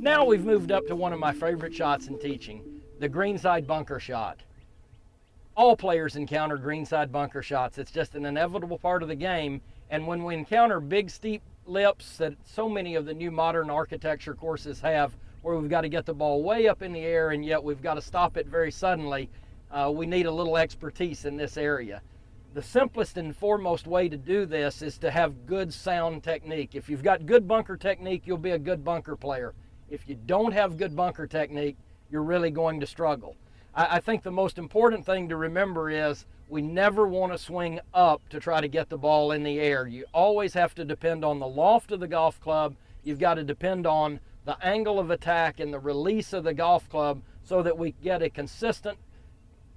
Now we've moved up to one of my favorite shots in teaching, the Greenside Bunker Shot. All players encounter greenside bunker shots. It's just an inevitable part of the game. And when we encounter big, steep lips that so many of the new modern architecture courses have, where we've got to get the ball way up in the air and yet we've got to stop it very suddenly, we need a little expertise in this area. The simplest and foremost way to do this is to have good sound technique. If you've got good bunker technique, you'll be a good bunker player. If you don't have good bunker technique, you're really going to struggle. I think the most important thing to remember is we never want to swing up to try to get the ball in the air. You always have to depend on the loft of the golf club. You've got to depend on the angle of attack and the release of the golf club so that we get a consistent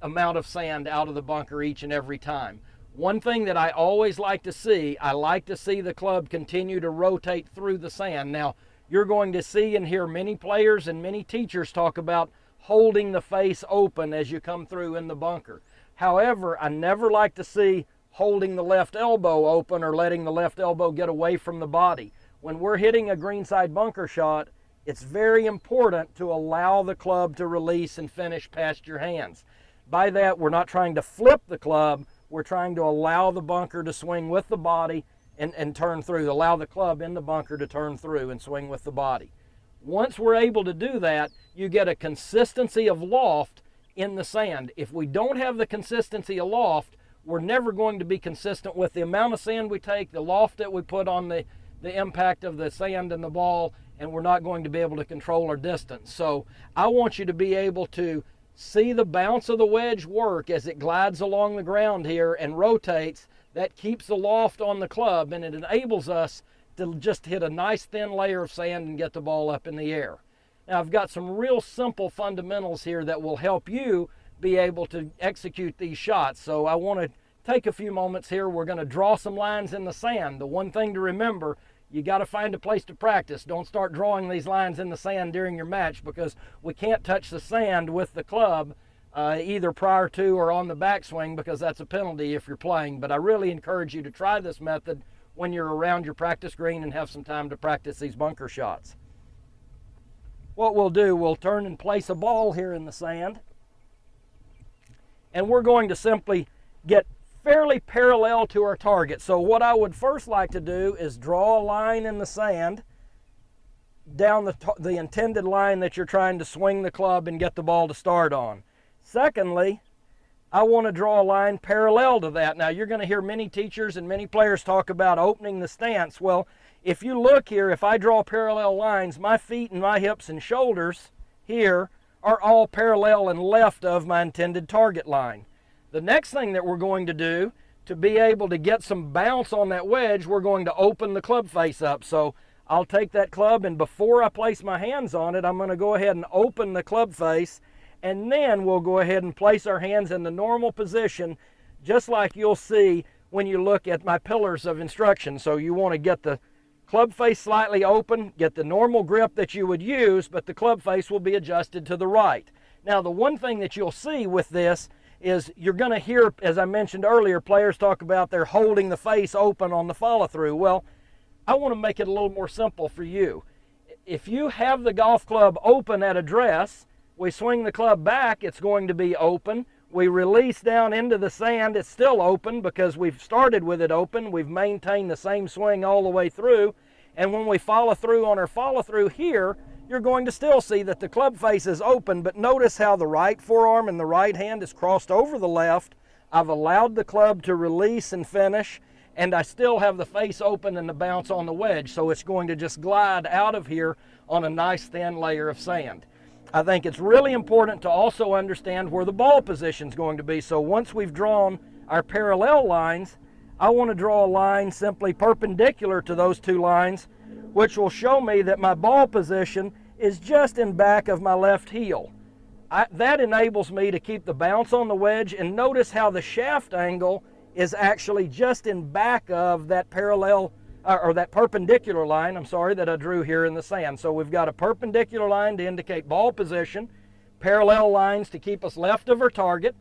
amount of sand out of the bunker each and every time. One thing that I always like to see, I like to see the club continue to rotate through the sand. Now, you're going to see and hear many players and many teachers talk about holding the face open as you come through in the bunker. However, I never like to see holding the left elbow open or letting the left elbow get away from the body. When we're hitting a greenside bunker shot, it's very important to allow the club to release and finish past your hands. By that, we're not trying to flip the club, we're trying to allow the bunker to swing with the body and turn through, allow the club in the bunker to turn through and swing with the body. Once we're able to do that, you get a consistency of loft in the sand. If we don't have the consistency of loft, we're never going to be consistent with the amount of sand we take, the loft that we put on the impact of the sand and the ball, and we're not going to be able to control our distance. So I want you to be able to see the bounce of the wedge work as it glides along the ground here and rotates. That keeps the loft on the club, and it enables us to just hit a nice thin layer of sand and get the ball up in the air. Now I've got some real simple fundamentals here that will help you be able to execute these shots. So I want to take a few moments here. We're going to draw some lines in the sand. The one thing to remember, you got to find a place to practice. Don't start drawing these lines in the sand during your match, because we can't touch the sand with the club either prior to or on the backswing, because that's a penalty if you're playing. But I really encourage you to try this method when you're around your practice green and have some time to practice these bunker shots. What we'll do, we'll turn and place a ball here in the sand, and we're going to simply get fairly parallel to our target. So what I would first like to do is draw a line in the sand down the intended line that you're trying to swing the club and get the ball to start on. Secondly, I want to draw a line parallel to that. Now, you're going to hear many teachers and many players talk about opening the stance. Well, if you look here, if I draw parallel lines, my feet and my hips and shoulders here are all parallel and left of my intended target line. The next thing that we're going to do to be able to get some bounce on that wedge, we're going to open the club face up. So I'll take that club, and before I place my hands on it, I'm going to go ahead and open the club face, and then we'll go ahead and place our hands in the normal position, just like you'll see when you look at my pillars of instruction. So you want to get the club face slightly open, get the normal grip that you would use, but the club face will be adjusted to the right. Now, the one thing that you'll see with this is you're going to hear, as I mentioned earlier, players talk about they're holding the face open on the follow-through. Well, I want to make it a little more simple for you. If you have the golf club open at address, we swing the club back, it's going to be open. We release down into the sand, it's still open because we've started with it open. We've maintained the same swing all the way through. And when we follow through on our follow-through here, you're going to still see that the club face is open, but notice how the right forearm and the right hand is crossed over the left. I've allowed the club to release and finish, and I still have the face open and the bounce on the wedge, so it's going to just glide out of here on a nice thin layer of sand. I think it's really important to also understand where the ball position is going to be. So once we've drawn our parallel lines, I want to draw a line simply perpendicular to those two lines, which will show me that my ball position is just in back of my left heel. That enables me to keep the bounce on the wedge, and notice how the shaft angle is actually just in back of that parallel, or that perpendicular line, that I drew here in the sand. So we've got a perpendicular line to indicate ball position, parallel lines to keep us left of our target,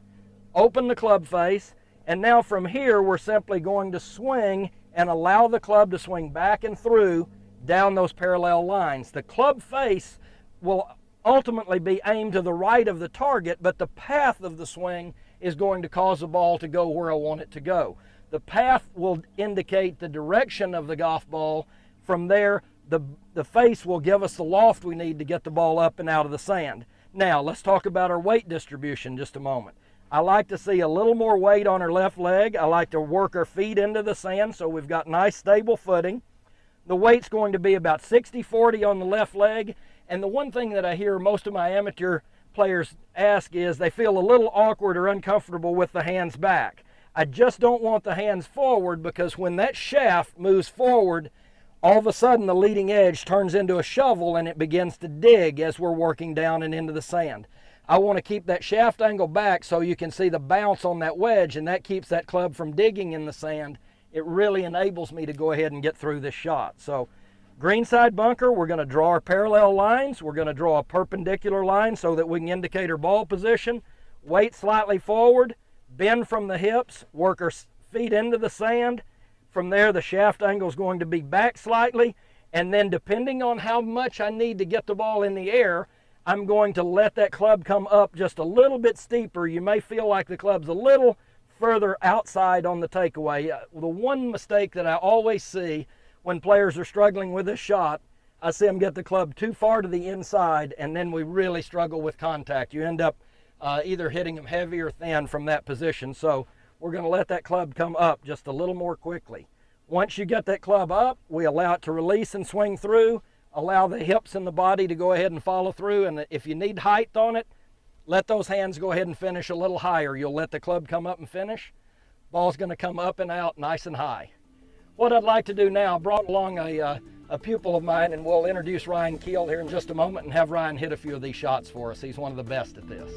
open the club face, and now from here we're simply going to swing and allow the club to swing back and through down those parallel lines. The club face will ultimately be aimed to the right of the target, but the path of the swing is going to cause the ball to go where I want it to go. The path will indicate the direction of the golf ball. From there, the face will give us the loft we need to get the ball up and out of the sand. Now, let's talk about our weight distribution just a moment. I like to see a little more weight on our left leg. I like to work our feet into the sand so we've got nice stable footing. The weight's going to be about 60-40 on the left leg. And the one thing that I hear most of my amateur players ask is they feel a little awkward or uncomfortable with the hands back. I just don't want the hands forward, because when that shaft moves forward, all of a sudden the leading edge turns into a shovel and it begins to dig as we're working down and into the sand. I want to keep that shaft angle back so you can see the bounce on that wedge, and that keeps that club from digging in the sand. It really enables me to go ahead and get through this shot. So greenside bunker, we're going to draw our parallel lines. We're going to draw a perpendicular line so that we can indicate our ball position. Weight slightly forward, bend from the hips, work our feet into the sand. From there, the shaft angle is going to be back slightly, and then depending on how much I need to get the ball in the air, I'm going to let that club come up just a little bit steeper. You may feel like the club's a little further outside on the takeaway. The one mistake that I always see when players are struggling with this shot, I see them get the club too far to the inside, and then we really struggle with contact. You end up either hitting them heavy or thin from that position. So we're going to let that club come up just a little more quickly. Once you get that club up, we allow it to release and swing through, allow the hips and the body to go ahead and follow through, and if you need height on it, let those hands go ahead and finish a little higher. You'll let the club come up and finish. Ball's going to come up and out nice and high. What I'd like to do now, I brought along a pupil of mine, and we'll introduce Ryan Keel here in just a moment and have Ryan hit a few of these shots for us. He's one of the best at this.